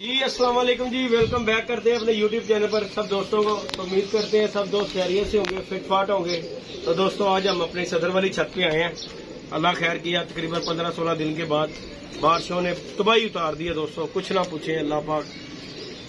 जी अस्सलाम वालेकुम जी, welcome back करते हैं अपने यूट्यूब चैनल पर सब दोस्तों को। तो उम्मीद करते हैं सब दोस्त खैरियत से होंगे, फिट फाट होंगे। तो दोस्तों आज हम अपनी सदर वाली छत पे आए हैं। अल्लाह खैर किया, तकरीबन 15-16 दिन के बाद बारिशों ने तबाही उतार दी है दोस्तों। कुछ ना पूछे, अल्लाह पाक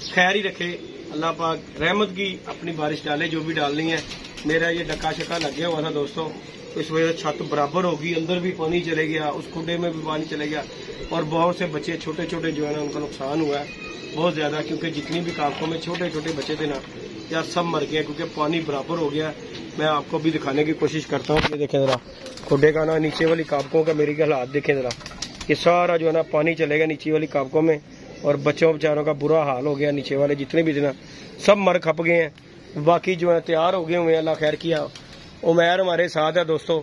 खैर ही रखे, अल्लाह पाक रहमत की अपनी बारिश डाले जो भी डालनी है। मेरा ये डक्का शक्का लग गया हुआ था दोस्तों, इस वजह से छत बराबर होगी, अंदर भी पानी चले गया, उस खुडे में भी पानी चले गया और बहुत से बच्चे छोटे छोटे जो है ना उनका नुकसान हुआ है बहुत ज्यादा, क्योंकि जितनी भी काकों में छोटे छोटे बच्चे थे ना यार सब मर गए क्योंकि पानी बराबर हो गया। मैं आपको भी दिखाने की कोशिश करता हूँ। ये देखें जरा खुडे का ना, नीचे वाली काकों का मेरी हालात देखें जरा, ये सारा जो है ना पानी चलेगा नीचे वाली काकों में और बच्चों बेचारों का बुरा हाल हो गया। नीचे वाले जितने भी थे ना सब मर खप गए हैं, बाकी जो है तैयार हो गए हुए हैं। अल्लाह खैर किया, उमैर हमारे साथ है दोस्तों।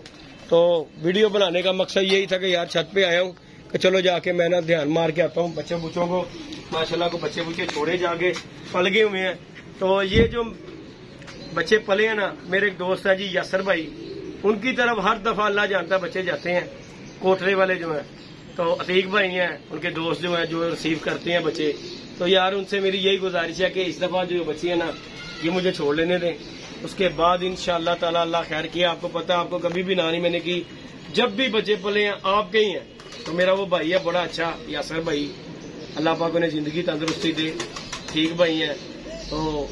तो वीडियो बनाने का मकसद यही था कि यार छत पे आया हूँ कि चलो जाके मैं ना ध्यान मार के आता हूँ। बच्चे बुच्चों को माशाल्लाह को बच्चे बुच्चे छोड़े जाके पल गए हुए हैं। तो ये जो बच्चे पले हैं ना, मेरे एक दोस्त है जी यासर भाई, उनकी तरफ हर दफा अल्लाह जानता बच्चे जाते हैं। कोटरे वाले जो है तो अतीक भाई हैं, उनके दोस्त जो है जो रिसीव करते हैं बच्चे। तो यार उनसे मेरी यही गुजारिश है कि इस दफा जो बच्चे हैं ना ये मुझे छोड़ लेने दें, उसके बाद इंशाअल्लाह ताला अल्लाह खैर किया। आपको पता है, आपको कभी भी नानी मैंने की, जब भी बच्चे पले हैं आपके ही हैं। तो मेरा वो भाई है बड़ा अच्छा यासर भाई, अल्लाह पाक उन्हें जिंदगी तंदुरुस्ती दे, ठीक भाई है। तो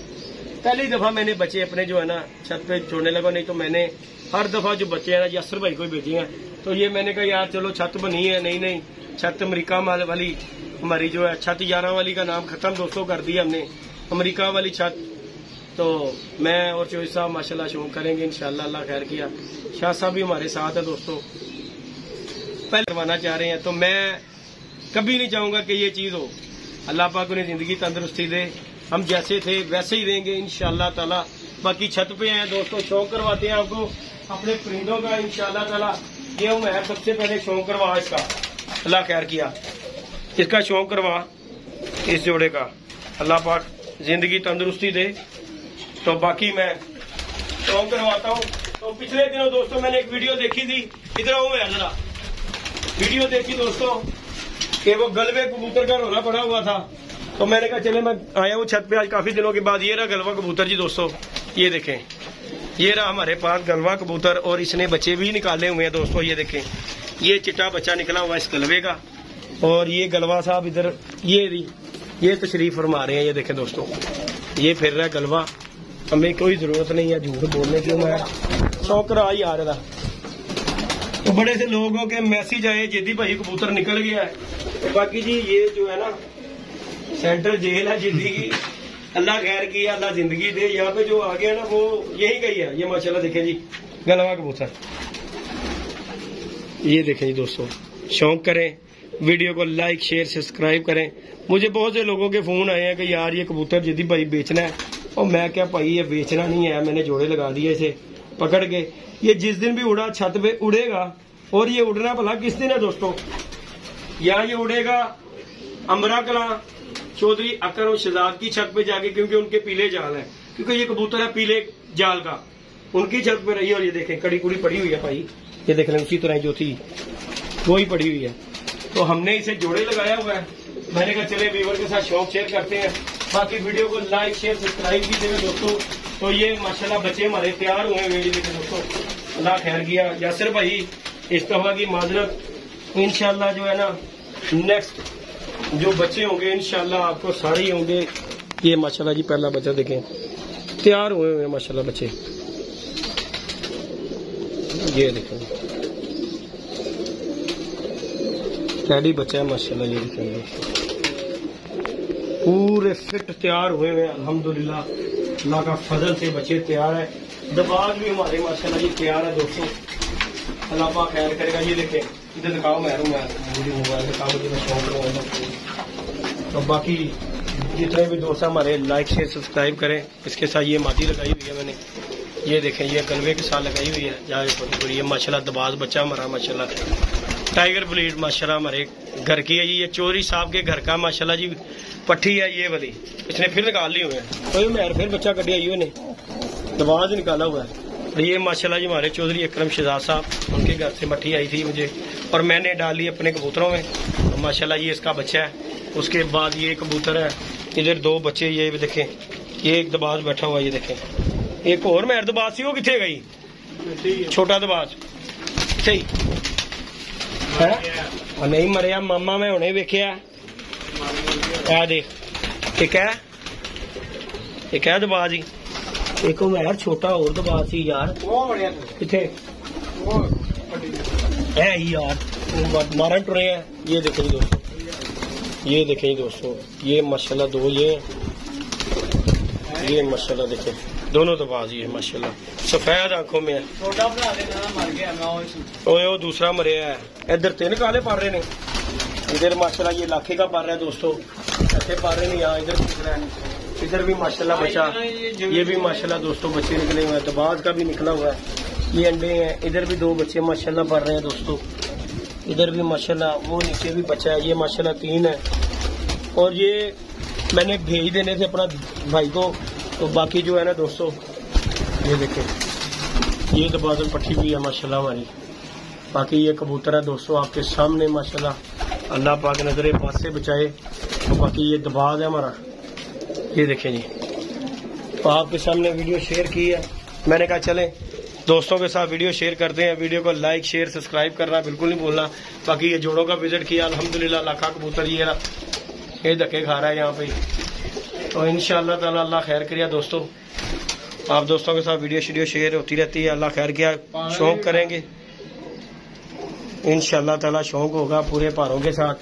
पहली दफा मैंने बच्चे अपने जो है ना छत पे छोड़ने लगा, नहीं तो मैंने हर दफा जो बच्चे हैं ना यासर भाई को ही भेजे हैं। तो ये मैंने कहा यार चलो छत बनी है, नहीं छत अमरीका वाली हमारी जो है छत 11 वाली का नाम खत्म दोस्तों कर दिया हमने, अमरीका वाली छत। तो मैं और चोई साहब माशाल्लाह शौक करेंगे इंशाल्लाह, अल्लाह खैर किया। शाह साहब भी हमारे साथ है दोस्तों, पहले करवाना चाह रहे हैं। तो मैं कभी नहीं चाहूंगा कि ये चीज हो, अल्लाह पाक उन्हें जिंदगी तंदुरुस्ती दे, हम जैसे थे वैसे ही रहेंगे इंशाल्लाह ताला। बाकी छत पे हैं दोस्तों, शौक करवाते हैं आपको अपने परिंदों का इंशाल्लाह ताला। ये हूँ मैं सबसे पहले शौक करवा इसका, अल्लाह खैर किया, इसका शौक करवा इस जोड़े का, अल्लाह पाक जिंदगी तंदुरुस्ती दे। तो बाकी मैं शौक करवाता हूँ। तो पिछले दिनों दोस्तों मैंने एक वीडियो देखी थी, इधर हूँ मैं जरा, वीडियो देखी दोस्तों कि वो गलवे कबूतर का रोना पड़ा हुआ था। तो मैंने कहा चले मैं आया हूँ छत पे आज काफी दिनों के बाद। ये रहा गलवा कबूतर जी दोस्तों, ये देखें, ये रहा हमारे पास गलवा कबूतर और इसने बच्चे भी निकाले हुए हैं दोस्तों। ये देखें, ये चिट्टा बच्चा निकला हुआ इस गलवे का और ये गलवा साहब इधर ये तशरीफ फरमा रहे हैं। ये देखें दोस्तों, ये फिर रहा है गलवा। हमें कोई जरूरत नहीं है झूठ बोलने की, मैं शौक रहा ही आ रहा था। तो बड़े से लोगों के मैसेज आए जिद्दी भाई कबूतर निकल गया है। तो बाकी जी ये जो है ना सेंट्रल जेल है जिद्दी की, अल्लाह खैर की, अल्लाह जिंदगी दे। यहाँ पे जो आ गया ना वो यही गई है। ये माशाल्लाह देखें जी गलवा कबूतर, ये देखें जी दोस्तों। शौक करें, वीडियो को लाइक शेयर सब्सक्राइब करें। मुझे बहुत से लोगों के फोन आए हैं कि यार ये कबूतर जिद्दी भाई बेचना है, और मैं क्या भाई ये बेचना नहीं है, मैंने जोड़े लगा दिए इसे पकड़ के। ये जिस दिन भी उड़ा छत पे उड़ेगा, और ये उड़ना भला किस दिन है दोस्तों, या ये उड़ेगा अमरा कला चौधरी अकर और शहजाद की छत पे जाके, क्योंकि उनके पीले जाल है, क्योंकि ये कबूतर है पीले जाल का, उनकी छत पे रही है। और ये देखें कड़ी कुड़ी पड़ी हुई है भाई, ये देख लें उसी तरह जो थी वो ही पड़ी हुई है। तो हमने इसे जोड़े लगाया हुआ है। मैंने कहा चले व्यूअर के साथ शौक शेयर करते हैं। बाकी वीडियो को लाइक शेयर सब्सक्राइब कीजिएगा दोस्तों। तो ये माशाल्लाह बच्चे हमारे तैयार हुए हैं दोस्तों, अल्लाह खैर किया। यासर भाई इस दफा की माजरत, इंशाल्लाह जो है ना नेक्स्ट जो बच्चे होंगे इंशाल्लाह आपको सारे ही होंगे। ये माशाल्लाह जी पहला बच्चा देखें तैयार हुए हुए माशाल्लाह बच्चे, ये देखें डैडी बच्चा है माशाल्लाह। ये देखें पूरे फिट तैयार हुए हुए अल्हम्दुलिल्लाह, अल्लाह का फजल से बच्चे तैयार है। दबाग भी हमारे माशाल्लाह जी तैयार है दोस्तों, अल्लाह पाक खैर करेगा। ये देखें इधर दिखाओ, मोबाइल दिखाओ मुझे, मैं शौक। तो बाकी जितने भी दोस्त हमारे लाइक शेयर सब्सक्राइब करें। इसके साथ ये मादी लगाई हुई है मैंने, ये देखें ये गलवे के साथ लगाई हुई है जहाँ छोटी, ये माशाल्लाह दबाज बच्चा हमारा माशाल्लाह टाइगर ब्लीड माशाल्लाह हमारे घर की है। ये चौधरी साहब के घर का माशाल्लाह जी पट्टी है ये वाली, इसने फिर निकाल ली हुए हैं। तो मैं फिर बच्चा कटिया ही ने दबाज निकाला हुआ है। और ये माशाल्लाह जी हमारे चौधरी अकरम शहजाद साहब, उनके घर से मट्ठी आई थी मुझे और मैंने डाल ली अपने कबूतरों में। तो माशाल्लाह ये इसका बच्चा है, उसके बाद ये कबूतर है, इधर दो बच्चे, ये भी देखें, ये एक दबाज बैठा हुआ, ये देखें, एक और महर दबाज सी, वो कितने गई, छोटा दबाज सही है नहीं मरिया मामा, मैं हुणे वेखिया देख, एक है दबाज ही, एक महर छोटा और दबाज सी यार, किथे है ही यार, मारन टुरे हैं। ये देखें दोस्तों, ये देखें दोस्तों, ये माशाल्लाह दो, ये माशाल्लाह देखें दोनों दबाज ये माशाल्लाह सफेद आंखों में है। ओए वो दूसरा मरिया है, इधर 3 काले पार रहे ने, इधर माशाल्लाह ये लाखे का पार रहा है दोस्तों, ऐसे पार रहे ने यहाँ, इधर निकला है, इधर भी माशाल्लाह बच्चा, ये भी माशाल्लाह दोस्तों बच्चे निकले हुए हैं, दबाज का भी निकला हुआ है, ये अंडे हैं, इधर भी 2 बच्चे माशाल्लाह पढ़ रहे हैं दोस्तों, इधर भी माशाल्लाह, वो नीचे भी बच्चा है, ये माशाल्लाह 3 है, और ये मैंने भेज देने थे अपना भाई को, तो बाकी जो है ना दोस्तों, ये देखें, ये दबादल पट्टी भी है माशाल्लाह हमारी, बाकी ये कबूतर है दोस्तों आपके सामने माशाल्लाह, अल्लाह पाक नजरे पास से बचाए, तो बाकी ये दबाद है हमारा, ये देखें जी, तो आपके सामने वीडियो शेयर की है, मैंने कहा चलें दोस्तों के साथ वीडियो शेयर करते हैं, वीडियो को लाइक शेयर सब्सक्राइब करना बिल्कुल नहीं भूलना। बाकी ये जोड़ों का विजिट किया अल्हम्दुलिल्लाह, लाखा कबूतर ये धक्के खा रहा है यहाँ पे, तो इंशाअल्लाह ताला अल्लाह खैर करिया दोस्तों, आप दोस्तों के साथ वीडियो शेयर होती रहती है, अल्लाह खैर किया, शौक करेंगे इंशाअल्लाह ताला, शौक होगा पूरे पारों के साथ,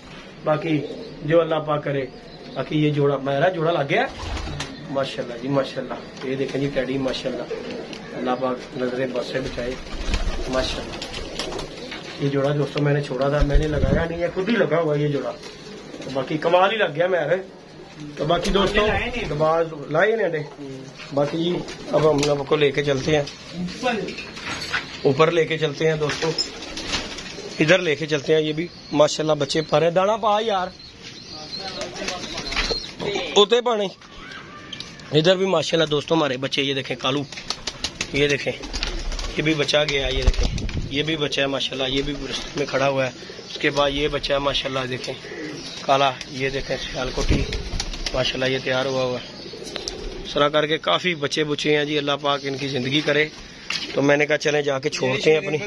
बाकी जो अल्लाह पाक करे। बाकी ये जोड़ा मेरा जोड़ा लग गया माशाल्लाह जी माशाल्लाह, ये देखें जी टैडी माशाल्लाह, अल्लाह पाक नजरे बस से बचाए माशाल्लाह। ये जोड़ा दोस्तों मैंने छोड़ा था, मैंने लगाया नहीं है, खुद ही लगा हुआ ये जोड़ा, तो बाकी कमाल ही लग गया मेरे। तो बाकी दोस्तों दबाज लाए ने अंडे, बाकी जी अब हम लोग को लेके चलते हैं ऊपर लेके चलते हैं दोस्तों, इधर लेके चलते हैं, ये भी माशाल्लाह बच्चे पा रहे, दाना पा यार उते पानी, इधर भी माशाल्लाह दोस्तों हमारे बच्चे, ये देखें कालू, ये देखें ये भी बचा गया है, ये देखें ये भी बच्चा है माशाल्लाह, ये भी रस्ते में खड़ा हुआ है, उसके बाद ये बच्चा है माशाल्लाह देखें काला, ये देखें सियालकोटी माशाल्लाह ये तैयार हुआ है, इस तरह करके काफ़ी बच्चे बुच्चे हैं जी, अल्लाह पाक इनकी ज़िंदगी करे। तो मैंने कहा चलें जाके छोड़ते हैं अपनी,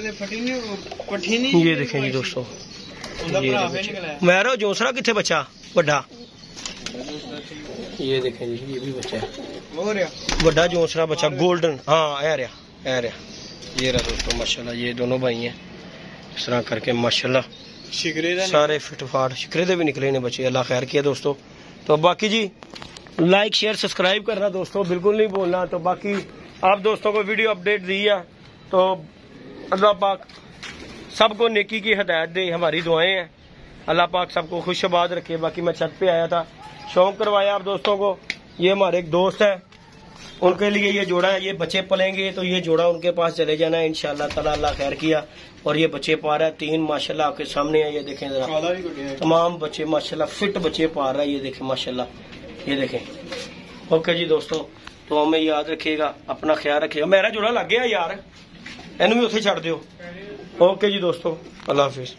ये देखें जी दोस्तों, मैरो जोसरा किथे बच्चा बड़ा, ये देखें जी ये भी बच्चा है बड़ा जोसरा बच्चा गोल्डन, हाँ है रहा ये रहा दोस्तों माशाल्लाह, ये दोनों भाई हैं, इस तरह करके माशाल्लाह सारे फिटफाट शिकरे दे भी निकले ने बच्चे, अल्लाह खैर किया दोस्तों। तो बाकी जी लाइक शेयर सब्सक्राइब करना दोस्तों बिल्कुल नहीं भूलना। तो बाकी आप दोस्तों को वीडियो अपडेट दी है, तो अल्लाह पाक सबको नेकी की हिदायत दे, हमारी दुआएं हैं, अल्लाह पाक सबको खुशबाद रखे। बाकी मैं छत पे आया था, शौक करवाया आप दोस्तों को, ये हमारे एक दोस्त है, उनके लिए ये जोड़ा है, ये बच्चे पलेंगे तो ये जोड़ा उनके पास चले जाना है इंशाअल्लाह ताला, अल्लाह खैर किया। और ये बच्चे पा रहा है 3 माशाल्लाह आपके सामने है, ये देखें जरा तमाम बच्चे माशाल्लाह फिट बच्चे पा रहा है, ये देखें माशाल्लाह, ये देखें। ओके जी दोस्तों, तो हमें याद रखिएगा, अपना ख्याल रखिएगा, मेरा जोड़ा लग गया यार, इन्हें भी उसे छड़ दियो। ओके जी दोस्तों, अल्लाह हाफिज।